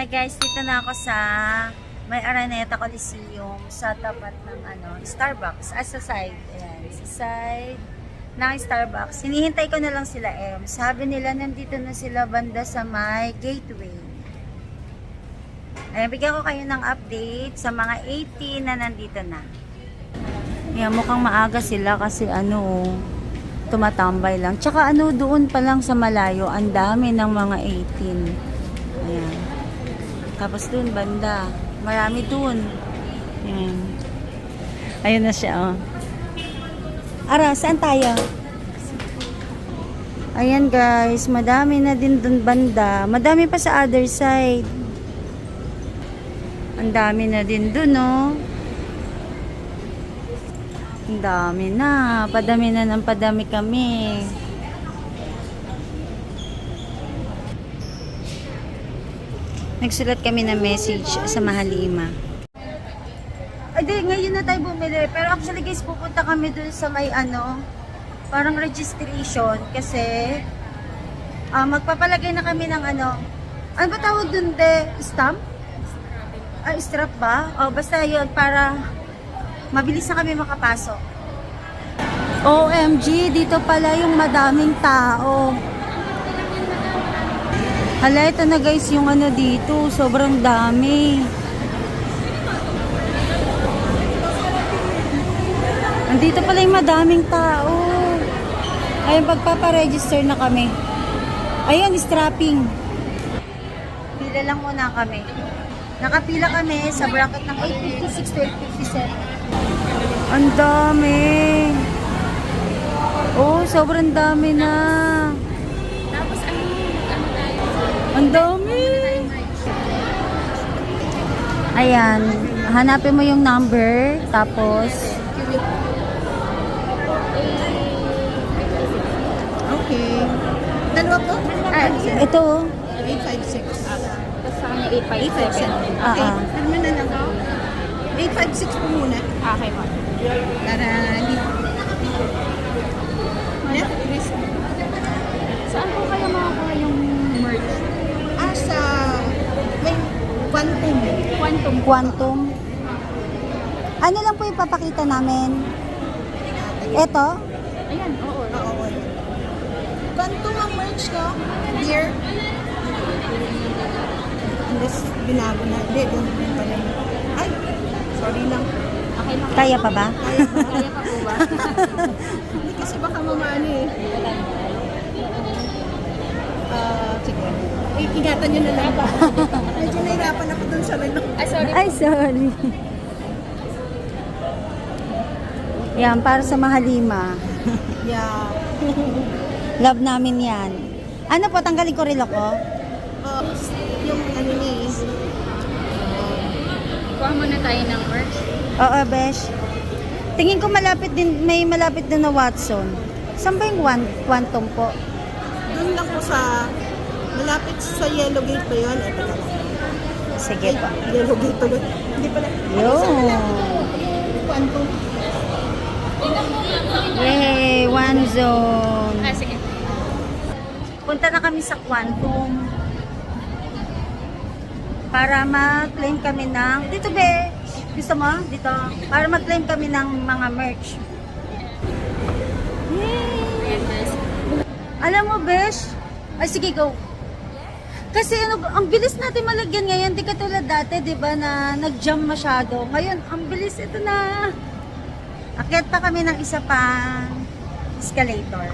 Hi guys, dito na ako sa may Araneta Coliseum sa tapat ng Starbucks. Sa side. Ayan, sa side ng Starbucks. Hinihintay ko na lang sila Sabi nila nandito na sila banda sa may gateway. Ayan, bigyan ko kayo ng update sa mga 18 na nandito na. Ayan, mukhang maaga sila kasi tumatambay lang. Tsaka doon pa lang sa malayo, ang dami ng mga 18. Ayan. Tapos doon banda, marami doon. Ayan. Ayun na siya, Ara, saan tayo? Ayan guys, madami na din doon banda. Madami pa sa other side. Ang dami na din doon, Ang dami na. Padami na ng padami kami. Nagsulat kami ng message sa Mahalima. Ay, ngayon na tayo bumili. Pero actually guys, pupunta kami dun sa may parang registration. Kasi, magpapalagay na kami ng ano ba tawag dun, stamp? Strap ba? Basta yun, para mabilis na kami makapasok. OMG, dito pala yung madaming tao. Hala, ito na guys yung dito. Sobrang dami. Andito pala yung madaming tao. Ayun, pagpaparegister na kami. Ayun, strapping. Pila lang muna kami. Nakapila kami sa bracket ng 856 to 857. Ang dami. Sobrang dami na. Tapos tayo? Ang dami. Ayan. Hanapin mo yung number. Tapos Okay. Dalawa po? ito. 856. Tapos sa kanya 857. Okay. Ano na lang ako? 856 po muna. Okay po. Para hindi. Left wrist. Saan po kayo makakuha yung merch? Sa may quantum. Quantum. Ano lang po ipapakita namin? Ito? Ayan, oo. Oo. Quantum ang merch ko. Dear. Unless binago na. Hindi, doon pala. Ay, sorry lang. Okay lang. Kaya pa ba? Kaya pa po ba? Hindi kasi baka mamani sige. Ingatan nyo na lang. Medyo nahirapan ako dun sa relo. Ay, sorry. Ay, sorry. Yan, para sa Mahalima. Yeah. Love namin yan. Ano po, tanggalin ko rin ako? Yung niya Kuha muna tayo ng merch. Oo, besh. Tingin ko may malapit din na Watson. Saan ba yung Quantum po? doon lang po sa malapit sa Yellow Gate ba yun? Ito lang. Sige po. Yellow Gate ulit. Hindi pala. Yun. Quantum. Yay, one zone. Sige. Punta na kami sa Quantum para mag-claim kami ng dito be. Gusto mo? Dito. Para mag-claim kami ng mga merch. Yay! Alam mo, besh? Ay, sige, go. Kasi ang bilis natin malagyan ngayon. Di katulad dati, di ba, na nag-jam masyado. Ngayon, ang bilis. Ito na. Akyat pa kami ng isa pang escalator.